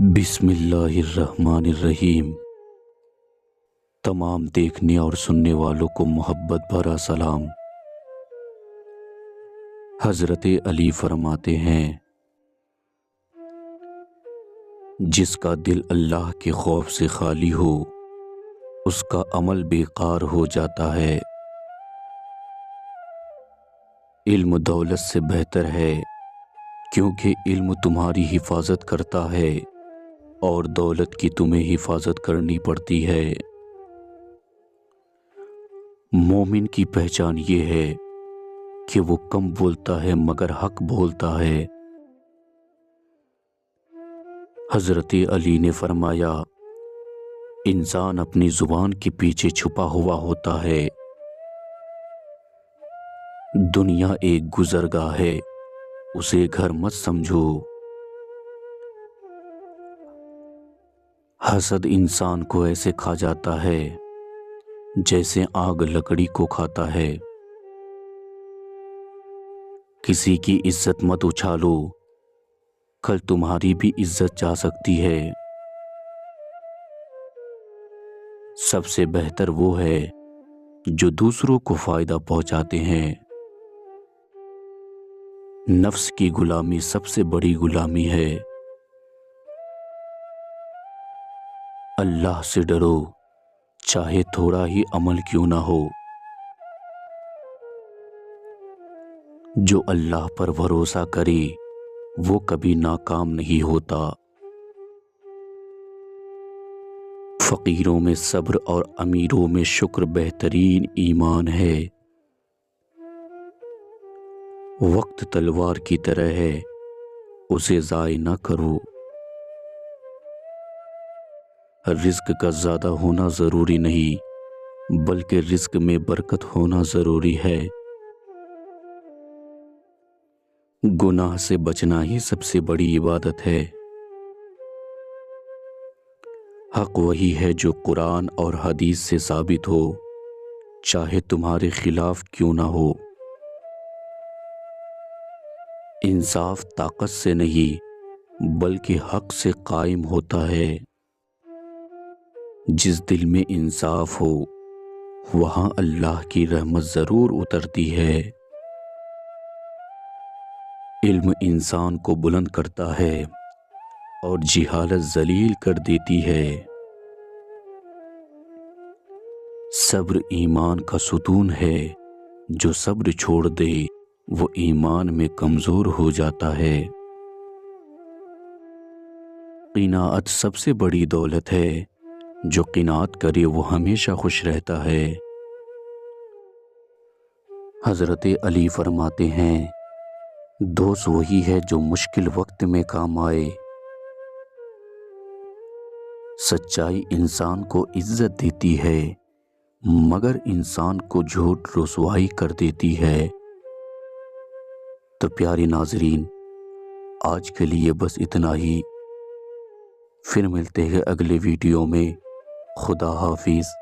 بسم اللہ الرحمن الرحیم۔ تمام دیکھنے اور سننے والوں کو محبت بھرا سلام۔ حضرت علی فرماتے ہیں، جس کا دل اللہ کے خوف سے خالی ہو اس کا عمل بیکار ہو جاتا ہے۔ علم دولت سے بہتر ہے، کیونکہ علم تمہاری حفاظت کرتا ہے اور دولت کی تمہیں حفاظت کرنی پڑتی ہے۔ مومن کی پہچان یہ ہے کہ وہ کم بولتا ہے مگر حق بولتا ہے۔ حضرت علی نے فرمایا، انسان اپنی زبان کے پیچھے چھپا ہوا ہوتا ہے۔ دنیا ایک گزرگاہ ہے، اسے گھر مت سمجھو۔ حسد انسان کو ایسے کھا جاتا ہے جیسے آگ لکڑی کو کھاتا ہے۔ کسی کی عزت مت اچھالو، کل تمہاری بھی عزت جا سکتی ہے۔ سب سے بہتر وہ ہے جو دوسروں کو فائدہ پہنچاتے ہیں۔ نفس کی غلامی سب سے بڑی غلامی ہے۔ اللہ سے ڈرو، چاہے تھوڑا ہی عمل کیوں نہ ہو۔ جو اللہ پر بھروسہ کرے وہ کبھی ناکام نہیں ہوتا۔ فقیروں میں صبر اور امیروں میں شکر بہترین ایمان ہے۔ وقت تلوار کی طرح ہے، اسے ضائع نہ کرو۔ رزق کا زیادہ ہونا ضروری نہیں، بلکہ رزق میں برکت ہونا ضروری ہے۔ گناہ سے بچنا ہی سب سے بڑی عبادت ہے۔ حق وہی ہے جو قرآن اور حدیث سے ثابت ہو، چاہے تمہارے خلاف کیوں نہ ہو۔ انصاف طاقت سے نہیں بلکہ حق سے قائم ہوتا ہے۔ جس دل میں انصاف ہو وہاں اللہ کی رحمت ضرور اترتی ہے۔ علم انسان کو بلند کرتا ہے اور جہالت ذلیل کر دیتی ہے۔ صبر ایمان کا ستون ہے، جو صبر چھوڑ دے وہ ایمان میں کمزور ہو جاتا ہے۔ قناعت سب سے بڑی دولت ہے، جو قناعت کرے وہ ہمیشہ خوش رہتا ہے۔ حضرت علی فرماتے ہیں، دوست وہی ہے جو مشکل وقت میں کام آئے۔ سچائی انسان کو عزت دیتی ہے مگر انسان کو جھوٹ رسوائی کر دیتی ہے۔ تو پیارے ناظرین، آج کے لیے بس اتنا ہی۔ پھر ملتے ہیں اگلے ویڈیو میں۔ خدا حافظ۔